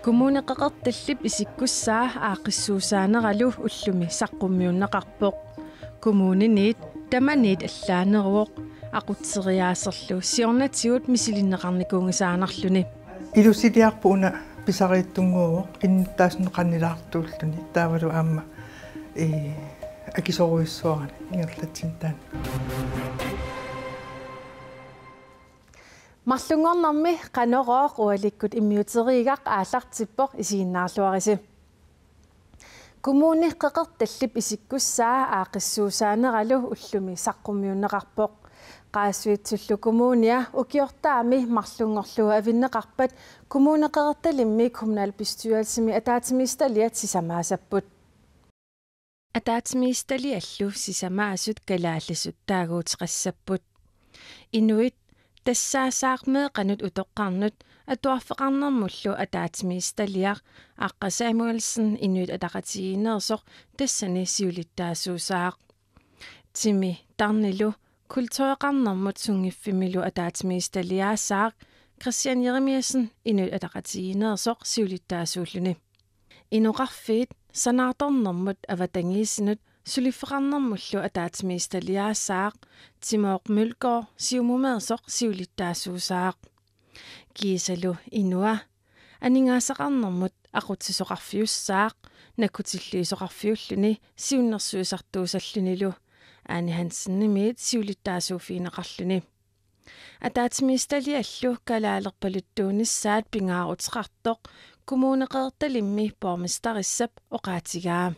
Kommuneqaqartallip isikkussaa aaqissuusaaneralу ullumi saqqummiunnaqarpoq kommuniniit tamaniit allaaneruoq aqutseriaaserlu siornatigut misilinneqarnikuungisaanerluni ilusiliarpuuna pisariittunguuq innittaasneqarnilaartuulluni taavalu aamma akisoruissuarani ingerlatsintaan Mallungornermi qanorooq ualikkut immiuteriigaq aallartippoq isiinnaarluarisi. Kommuni qeqertallip isikkussaa aaqissuusaaneralu ullumi saqqummiunneqarpoq qaasuitsullu kommunia ukiortaami marlungorlugu avinneqarpat kommune qeqertalimmi kommunalbestyrelsemi ataatimiistaliat sisamaasapput. Ataatimiistaliallu sisamaasut kalaallasut taaguutiqassapput. Inuit тассаасаақмеэқанут утоққарнут атуарфеқарнэрмуллу атаатимиисталиақ аққа Samuelsen инуит атақатигинеерсоқ тассани сиулиттаасуусаақ тими тарнилу культуреқарнэрмут сунгиффимилу атаатимиисталиаассаақ Christian Jeremiasen инуит атақатигинеерсоқ сиулиттаасууллуни инуқарфиит санаарторнэрмут аватангиисинут Sulifferannermullu ataatimiistaliaasaaq Timooq Mølgaard siumumeersoq siulittaasuusaaq kiisalu inua aningaasaqarnermut aqutsisoqarfiussaaq nakkutilliisoqarfiulluni siunnersuisartuusallunilu Aani Hansen-nimiit siulittaasuufiineqarluni ataatimiistaliallu kalaalerpaluttuunissaat pingaaruteqartoq kommuneqeertalimmi bormesterissap oqaatigaa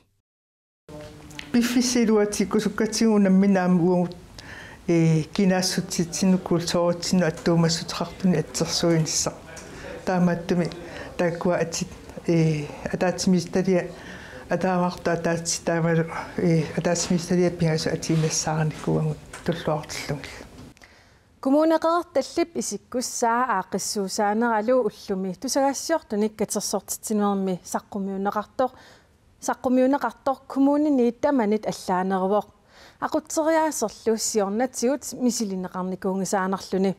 Biffisiluatikusukkatigунамминаама уут кинаассутситсинуккулсоорутсину аттуумассутеқартуни атсерсуинисса таамааттуми тааккуа атит атаатимисталия атааварта атаатситаавалу атаатимисталия пингасу атиинассаарникуангут туллуартиллугил Kommuneqeqertallip isikkussaa aaqissuusaaneralu ullumi tusagassiortunik katersortitsinерми saqqummiunneqartoq Saqqummiunneqartoq kommuniniit tamanit allaaneruoq aqutseriaaserlu siornatigut misilinneqarnikuungisaanerluni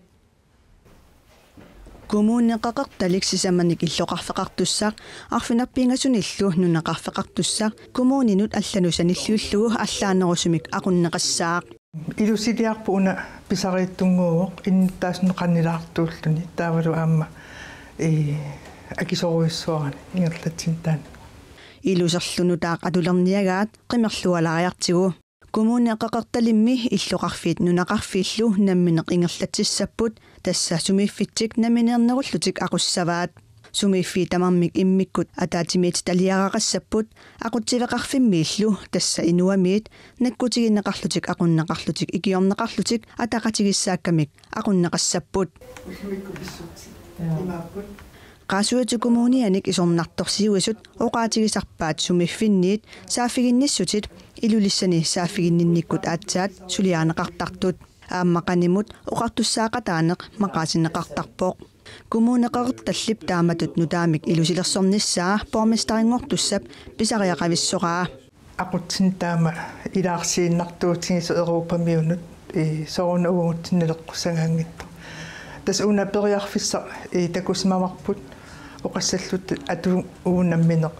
Kommuneqaqartalik sisamanik illoqarfeqartussaaq arfinarpiingasunillu nuneqarfeqartussaaq kommuninut allanusanilluullugu allaanerusumik aqunneqassaaq ilusiliarpuuna pisariittunguuq innittaasneqarnilaartuulluni taavalu aamma akisoruissuarani ingerlatsintaan iluserlunutaaq atulerniagaat qimerlualariartigu kommuneqaqartalimmi illoqarfiit nunaqarfiillu nammineq ingerlatissaput tassa sumiiffittik namineernerullutik aqussavaat sumiiffi tamarmik immikkut ataatimiit taliaraqassaput aqutsiveqarfimmiillu tassa inuamiit nakkutiginneqarlutik aqunneqarlutik ikiorneqarlutik ataqatigissaakkamik aqunneqassapput qaasuutu kommunianik isornartorsiuisut oqaatigisarpaat sumiffinniit saafiginnissutit ilulissani saafiginninnikkut aatsaat suliaaneqartartut aammaqanimut oqartussaaqataaneq maqaasinneqartarpoq kommuneqeqertallip taamatut nutaamik ilusilersornissaa bormestaringortussap pisariaqavissoqaa aqutsin taama ilaarsiinnartuutigisu Europamiunut sooruna uungutsinneqqusangaangittu tas una periarfissa takusmamarput oqassallut atu uunammineq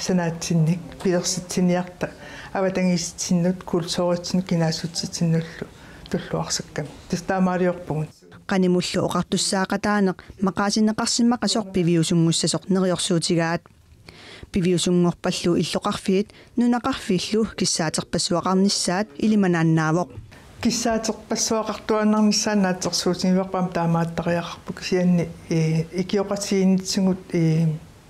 sanaatsinnik pilersitsiniarta avatangiissinnut kulsooritsin kinaassutsinullu tulluarsakkami tas taamaaliorpugun qanimullu oqartussaaqataaneq maqaasinneqarsimmaqasoq piviusungussasoq neriorsuutigaat piviusungorpallu illoqarfiit nunaqarfiillu kissaaterpassuaqarnissaat ilimanaannaavoq киссаатеқпассуақартуаннарнissaanнаатсерсуутингуарпаам таамааттариақарпук сианни икиоқатигинитсигут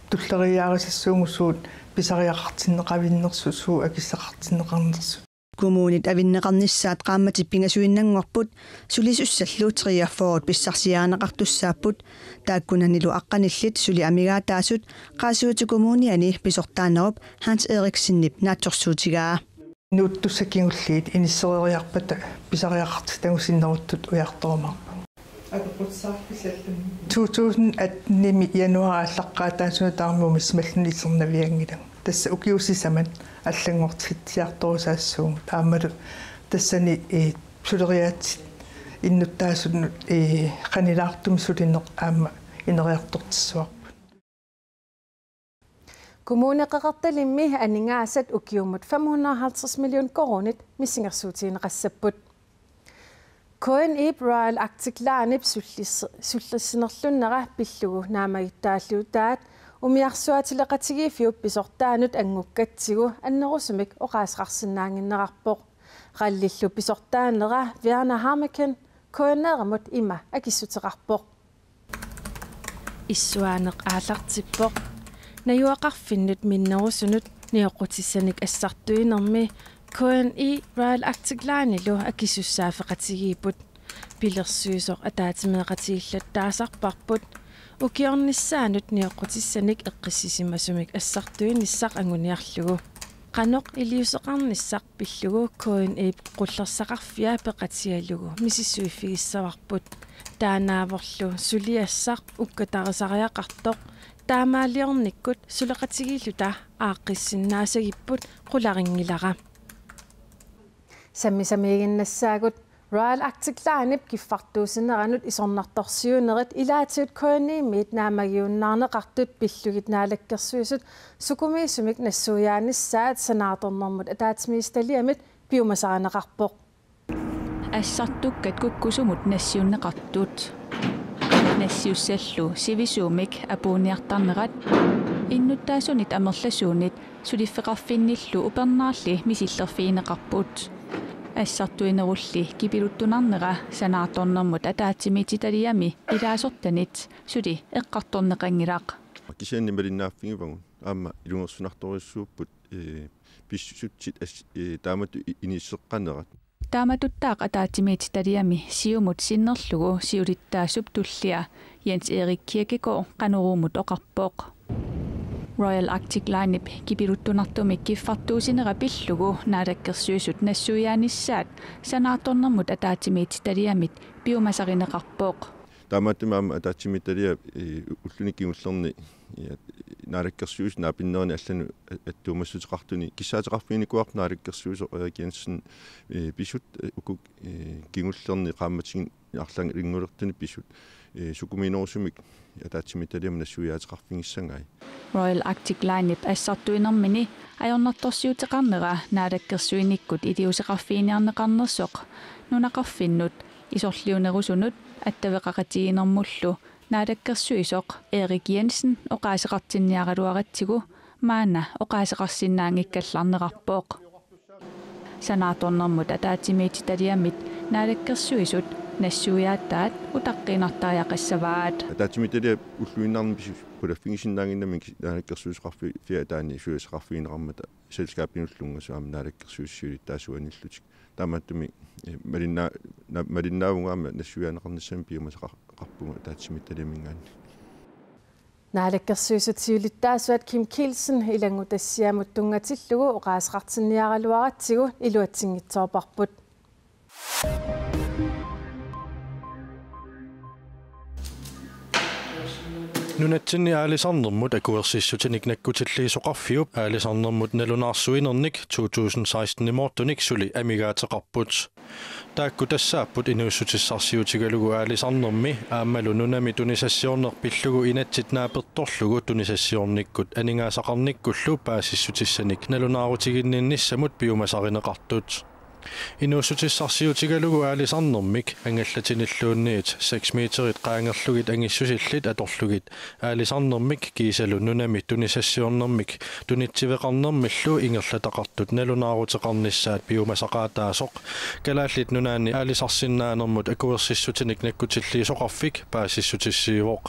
туллериаарисассуунгуссуут писариақартиннеқавиннерсу акиссақартиннеқарнерсу kommunit avinneqarnissaat qaammatipingasuinnanngorput sulisussalluu 3-4 pissarsiaaneqartussaaput taakkunanilu aqqanillit suli amigaataasut qaasuutu kommuniani pisortaanerup Hans Eriksenip naatsorsuutigaa nuuttussakingulliit inisseriariarpata pisariaqartitangussinneruttut ujartormarpa 2008 januar аллаққаатаасунутаармуми смаллунисернавиангила тасса укиусисаман аллангортитсиарторусаассуун таамалу тассани сулериаатит иннуттаасуннут qanilaartum sulinneq aamma ineriartortissuarput Kommuneqeqertalimmi aningaasat ukiummut 550 million koronit missingersuutiineqassaput KNI Royal Arctic Line sullissinerlunnera pillugu naamagittaalluutaat umiarsuatileqatigiifiup pisortaanut angukkatsigu annerusumik oqaasqarsinnaanginnerarpoq qallillu pisortaanera Werner Harmeken KNRmut ima akissuteqarpoq issuaaneq aallartippoq najuaqarfinnut minnerusunut nioqutissanik assartuinermi KNI Royal Arctic Line lu akissussaafeqatigiiput pilersuusoq ataatimeeqatigillattaasarparput ukiornissaanut nioqutissanik eqqissisimasumik assartuinissaq anguniarlugu qanoq iliuseqarnissaq pillugu KNI qullersaqarfia peqatialugu misissuiffigissavarput taanaavorlu suliassaq ukkatarisariaqartoq taamaaliornikkut suleqatigilluta aaqqissinnaasagipпут qularingilara sammisamiiginnasaagut Royal Arctic Line kiffartuusineranut isornartorsiunerit ilaatiut KNI-miit naamagiunnaarneqartut pillugit naalakkersuisut sukumiisumik nassuujaanissaat sanaatornermut ataatimiistaliamit piumasaraneqarpoq assartukkat kukkusumut nassiunneqartut nassiussallu sivisuumik apuuniartarnerat innuttaasunit amerlasuunit suliffeqarfinnillu upernaarli misillerfiineqarput assartuinerulli kipiluttunarnera sanaatornermut ataatimiititaliami ilaasortanit suli eqqartorneqangilaq kisiannimalinnaaffigivagun aamma ilungersunartorissuupput pissutsit taamatu iniisseqqanerat taamatuttaaq ataatimiititaliami siumut sinnerlugu siulittaasup tullia Jens Erik Kierkegaard qanuruumut oqarpoq Royal Arctic Line kipiluttunartumik kiffartuusinera pillugu naalakkersuisut nassuujaanissaat sanaatornermut ataatimiititaliamit piumasarineqarpoq taamaattumaama ataatimittalia ullunikkiullerni naalakkersuus naapinnerni allanu attuumassutiqartuni kissaateqarfiinikuaq naalakkersuuso Erik Jensen pisut ukuk kingullerni qaammatigin arlang lingulertuni pisut sukumiinerusumik ataatimittaliam nassuujaateqarfingissangai Royal Arctic Line assartuinermini ajornartorsiuteqarnera naalakkersuinikkut iliuseqarfiiniarneqarnersoq nunaqarfinnut isorliunerusunut attaveqaqatigiinermullu naalakkersuisoq Erik Jensen oqaaseqartinniaqaluaratsigu maana oqaaseqarsinnaangikkallarneqarpoq sanaatornermut ataatimiititaliamit naalakkersuisut nassuujaattaat utaqqinartariaqassavaat ataatimittalia ulluinnarni pulaffingisinnaanginnami naalakkersuusqarfi fiataani suuseqarfiineqarmata selskaapinullungasaam naalakkersuussiulittaasuanillutik taamaattumi malinnaavungaama nassuujaaneqarnissami piumasaqarpunga ataatimittaliamingaanni naalakkersuisut siulittaasuat Kim Kielsen ilangutassiamut tungatillugu oqaaseqartinniaqaluaratsigu iluatsingitsoorparput Nunatsinni aalisarnermut akuersissutinik nakkutilliisoqarfiup aalisarnermut nalunaarsuinernik 2016 imortunik suli amigaateqarput taakku tassaaput inuussutissarsiutigalugu aalisarnermi aammalu nunami tunisassiornerpillugu inatsit naapertorlugu tunisassiornikkut aningaasaqarnikkullu paasissutissanik nalunaarutiginniinnissamut piumasarineqartut inuussutissarsiutigalugu aalisarnermik angallatinilluunniit 6 meterit qaangerlugit angissusillit atorlugit aalisarnermik kiisalu nunami tunisassiornermik tunitsiveqarnermillu ingerlataqartut nalunaaruteqarnissaat piumasaqaataasoq kalaallit nunaanni aalisarsinnaanermut akuersissutinik nakkutilliisoqarfik paasissutissiivoq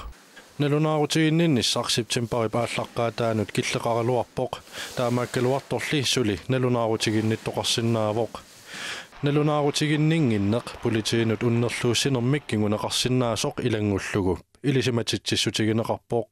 nalunaarutigинниннissaq septemberi paallaqqaataanut killeqaraluarpoq taamaakkaluartorli suli nalunaarutigиннитtoqarsinnaavoq nalunaarutigиннингиннеq politiinut unnerluussinermik kinguneqarsinnaasoq ilangullugu ilisimatitsissutigineqarpoq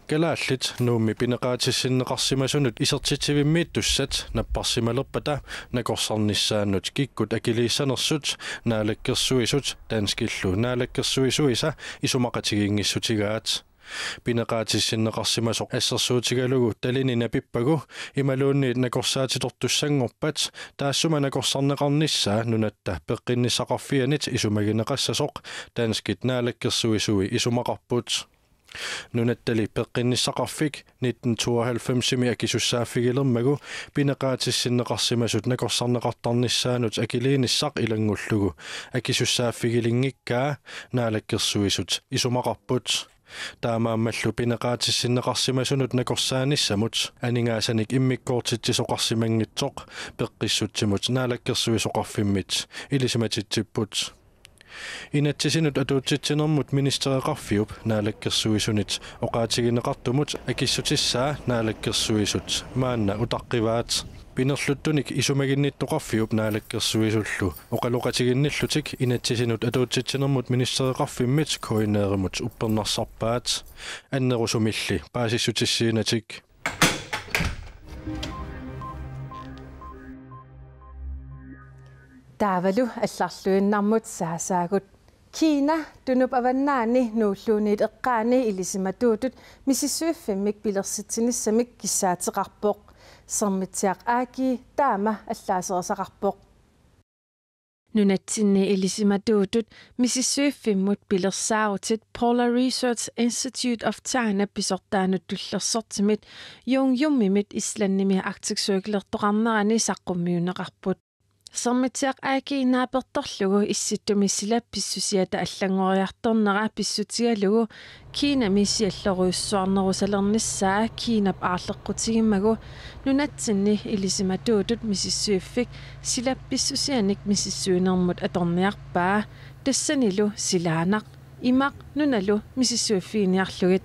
kalaallit nuummi pineqaatissinneqarsimasunut isertitivimmiittussat napparsimalerpata nakorsarnissaannut kikkut akiliissanersut naalakkersuisut danskillu naalakkersuisuisa isumaqatigiingissutigaat Pineqaatissinneqarsimasoq assarsuutigalugu talini napippagu imaluunni nakorsaatitortussangorpat taassuma nakorsarneqarnissaa nunatta peqqinnisaqarfianit isumagineqassasoq danskit naalakkersuisui isumaqarput nunattali peqqinnisaqarfik 1992 akisussaafigilermagu pineqaatissinneqarsimasut nakorsarneqartarnissaanut akiliinissaq ilangullugu akisussaaffigilingikkaa naalakkersuisut isumaqarput taamaammallu pineqaatissinneqarsimasunut nakorsaanissamut aningaassanik immikkoortitsisoqarsimangitsoq peqqissutsimut naalakkersuisoqarfimmit ilisimatitsiput inatsisinut atuutsitsinermut ministeriqarfiup naalakkersuisunit oqaatigineqartumut akissutissaa naalakkersuisut maanna utaqqivaat pinerluttunik isumaginnittoqarfiup naalakkersuisullu oqaloqatiginnillutik inatsisinut atuutsitsinermut ministeriqarfimmit koineerimut uppernarsarpaat annerusumilli paasissutissiinatik Taavalu allarluinnarmut saasaagut Kiina tunup avannaani nuulluuniit eqqaani ilisimatuutut misissuiffimmik pilersitsinissamik kissaateqarpoq sermitsiaq aaki taama allaaseresaqarpoq nunatsinni ilisimatuutut misissuiffimmut pilersaarutit Polar Research Institute of China pisortaanut tullersortimit jungyummimit islannimi Arctic Circle-ertoqarnerani saqqummiuneqarput sermitsiaq aaki naapertorlugu issittumissila pissusiata allangoriartornera pissutigalugu Kiina misialloruissuarnerusalernissaa Kiinap aarleqqutigimagu nunatsinni ilisimatuutut misissuiffik sila pissusianik misissuinermut atorniarpaa tassanilu silaanaq imaq nunalu misissuiffiiniarlugit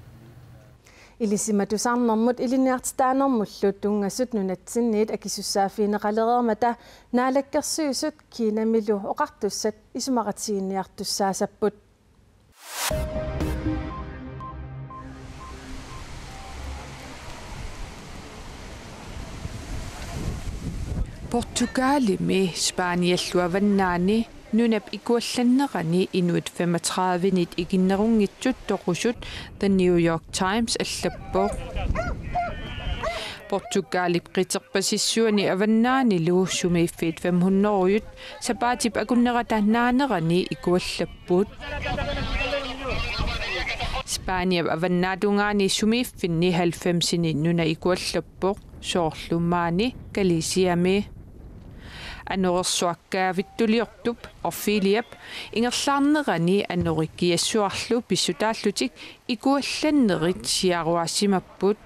ilisimatusarnermut iliniartitaanermullut tungassut nunatsinniit akisussaafiineqalereermata naalakkersuisut Kiinamilu oqartussat isumaqatiginniartussaasapput Portugalimi Spanialluavannaani nunap ikuallannerani Inuit 35-nit iginnerungitsut toqusut The New York Times allappoq Portugalip qiterpasissuani avannaanilu sumiiffit 500-uyut sapaatip akunneratannaanerani ikuallapput Spaniap avannaatungaani sumiiffinni 90-sini nuna ikuallappoq soorlummaani Galiciami anorersuakkaavittuliortup orfiliap ingerlaarnerani anorikkiassuarlu pissutaallutik ikuallannerit siaruassimapput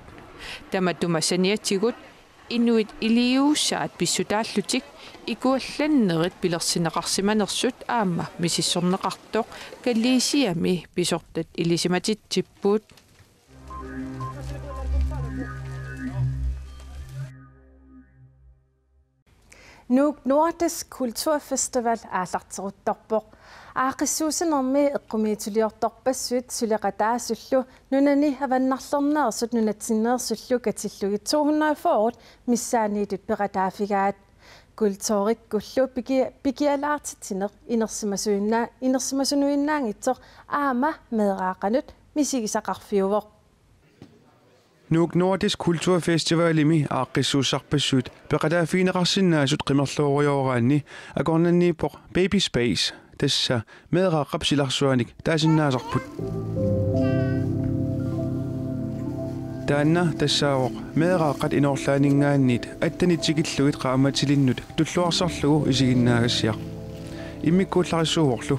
tamatumasaniatigut Inuit iliuussaat pissutaallutik ikuallannerit pilersineqarsimanersut aamma misissorneqartoq Galiciami pisortat ilisimatitsippuut Nuuk Nordisk Kulturfestival aallarteruttorpoq aaqissuusinermi eqqumiituliortorpassuit suleqataasullu nunani avannarlerneersut nunatsinneersullu katillugit 200 missaaniitut peqataafigaat kultuurikkullu pikialaartitiner inersimasunuinnaangitsoq aama meeraaqanut misigisaqarfiuvoq Nuuk Nordisk Kulturfestivalimi aaqqissuussarpassuut peqataafiineqarsinnaasut qimerluoriooraanni akornanniippoq Baby Space tassa meeraaqapsilarsuanik taasinnaasarput taanna tassaawoq meeraaqat inorlaaningaanniit attanitsigilluit qaamatillinnut tulluarsarlugu isiginnaagassiaq immikkuullarissuuvorlu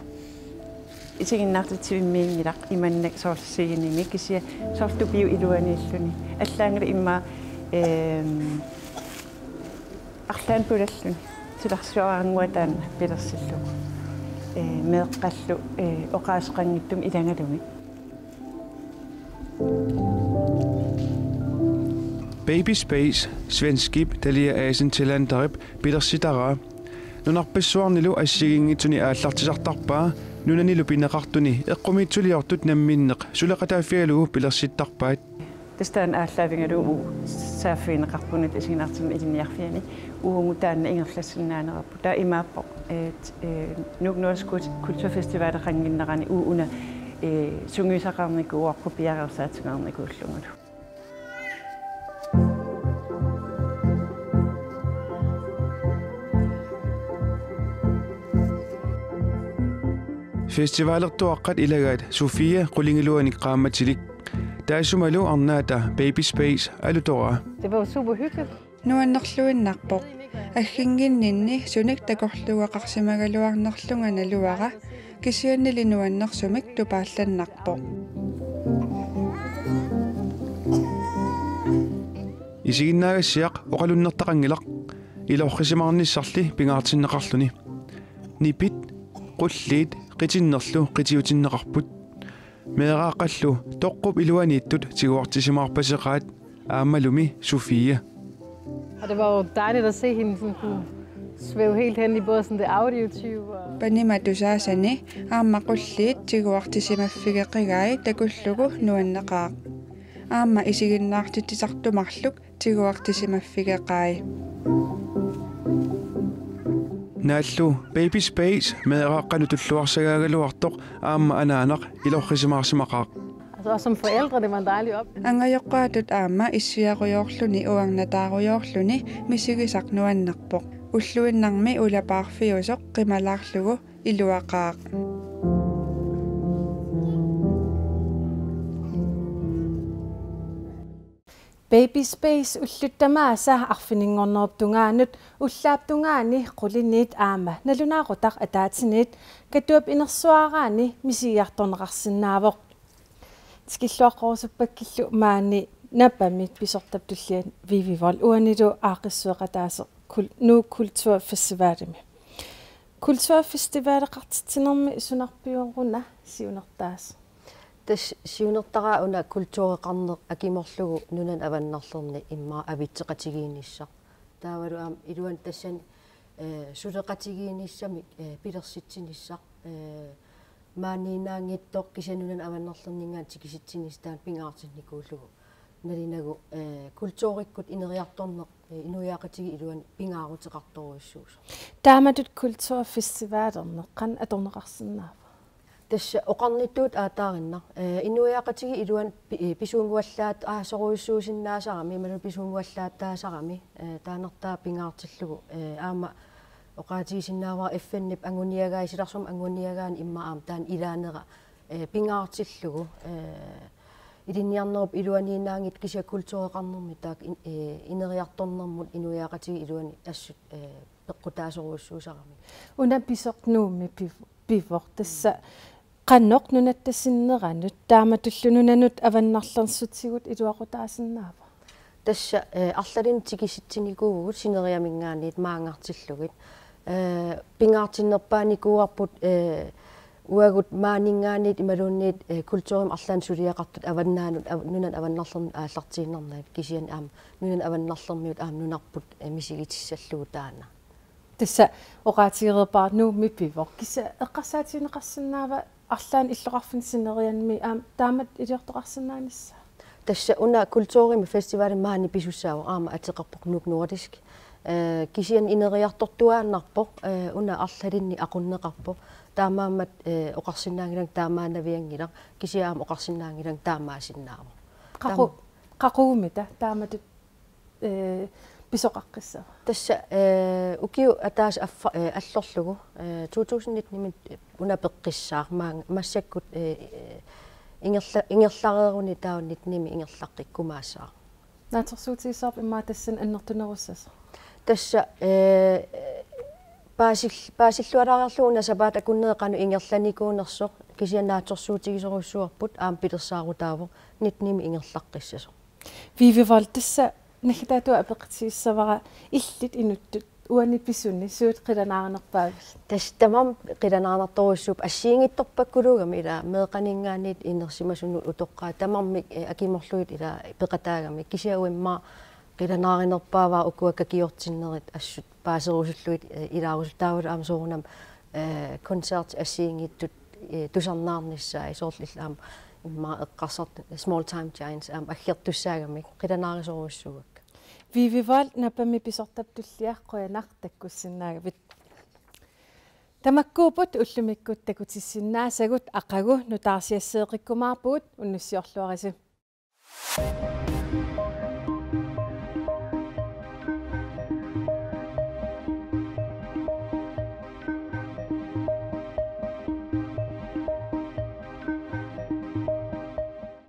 isiginnaartitsivimmiingilaq imannak soorsiginimi kisia soortupiu iluaniilluni allaangala imma arlaan pulalluni silarsuaranguataanna pilersillugu meeqqallu oqaasqanngittum ilangalumi Baby Space svenskip talia aasen tilantarip pilersitaraa nunarpassuarnilu assigingitsuni aallartisartarpaa nunanilu pineqartuni eqqumiitsuliortut namminneq suleqataafialugu pilersittarpaat tastaan aallavингалу сааффинеқарпунат исигинартим илинниарфиани ууму таанна ингерлассиннаанераппу таа имааппо нук Nordisk Kulturfestival қангиннерани ууна сунгисақарникуарпу пиарерсаатингарникууллугулу Festivalertuaqqat ilagaat Sofia qulingluanik qaamatilik taasumalu arnaata Baby Space alutora. Det var super hyggeligt. Nuannerluinnarpoq аггингиннинни суник такорлуақарсимагалуарнерлунга налуара кисианнили нуаннерсумик тупаалланнарпоq Isiginnagassiaq oqalunnertaqangilaq ilorrisimarnissarli pingaartinneqarluni nipit qulliit qitinnerlu qitiutinneqarput meeraaqallu toqqup iluaniittut tiguartisimaarpaseqaat aammalumi Sofia. Og det var jo dejligt at se hende sådan kunne svæve helt hen i både sådan det auditive og... Panimatusasani aamaqulliit tiguartisimaffigaqqigai takullugu nuanneqaaq aamma isiginnaartittisartumarluk tiguartisimaffigaqai Naallu Baby Space meeraaqanu tulluarsagaagaluartoq aamma anaanaq ilorrisimaarsimaqaaq. Altså også som forældre, det var en dejlig oplevelse. Angajoqqaatut aamma issiarujoorluni uangnataarujoorluni misigisarnuannarpoq ulluinnarmi ulapaarfiusoq qimalaarlugu iluaqaaq Baby Space ulluttamaasa arfiningorneruptungaanut ullaaptungaani qulinniit aama nalunaaqutaq ataatiniit katuap inersuaraani misigiartorneqarsinnaavoq skilluaqorusuppakkillu maani napamit pisortaptullian vivivol uanilu aaqissueqataase nu kulturfestivalimi kulturfestivalaqartitinermi sunarpioruna siunertaas Tas siunertara una kultureqarneq akimorlugu nunan avannarlerni imma avitseqatigiinissa taavalu am iluan tassan suleqatigiinissami pilersitsinissaq maaniinaangittoq kisanunan avannarlerningaat tikisitsinnis taan pingaartinnikuullugu nalinagu kultuurikkut ineriartorneq inuiaqatigi iluan pingaaruteqartoruissuus taamatut kulturfestivalerneqqan atorneqarsinnaava tässä oqarnittuut aataarinna inuiaqatigi iluan pisuunguallaat aasoruissuusinnaasarami malu pisuunguallaat taasarami taanertaa pingaartillugu aama oqaatigisinnaavaa effennip anguniagaisilarsum anguniagaan imma aam taan ilaanera pingaartillugu ilinniarnerup iluaniinaangit kisia kultureqarnermi taak ineriartornermut inuiaqatigi iluani assut peqqutaasoruissuusarami una pisornuumi pivor tassa qannoq nunattassinneranut taamatullununanut avannarlersutsigut iluaqutaasinnaava tässä arlalin tikisitsinikuugut sineriamingaaniit maangartillugit pingaartinnerpaanikuuarput uagut maaningaaniit imalunniit kultuurim arlan suliaqartut avannaanut nunan avannarlermi aallartiinnernaat kisian aam nunan avannarlermiut aam nunarput misigitissalluu taana tassa oqaatigerepaart nuummi pivor kisa eqqarsaatineqarsinnaava arlaan illoqarfin sinerianmi aam taamat iliortoqarsinnaanissa tässä una kultuurimi festivalin maani pisussaava aama ateqarpoq nuuk nordisk kisian ineriartortuaannarpoq una arlalinni aqunneqarpoq taamaammat oqarsinnaangilang taamaanaviangilaq kisia aama oqarsinnaangilang taamaasinnaava qaquumita taamatut pisoqaqqissa tässä ukiu ataas allorlugu 2019 una peqqissaar massakkut ingerlareeruni taunitnimi ingerlaqqikkumaasaa naatorsuutiisarp imma tassan annertunerussasa tässä paasillualariarluuna sapaat akunneeqanu ingerlanikuunersoq kisiannaatorsuutigisorussuarput aam pilersaarutaavo nitnimi ingerlaqqissaso vivivol tassa nahitaatua apeqtiissavara illit inuttut uani pisunni suut qilanaanerpaavil tastamam qilanaanertoruissuup assiingittorpakkulugami ila meeqaningaaniit inersimasunut utoqqaa tamarmi akimorluit ila peqataagami kisiauimma qilanaaриnerpaavaa ukuakkakiortinnerit assut paaserusulluit ilaarusultaavul aam soorunam koncert assiingittut tusarnaarnissaa isoorlill aam imma eqqarsart small time giants aam aggertussaagami qilanaarisooruissuugak vivivol napami pisortaptullia qoyanaq takkussinnaagavit Tamakkuuput ullumikkuut takutissinnaasagut aqagu nutaarsiassеэqikkumaarpugut unnussiorluarisu.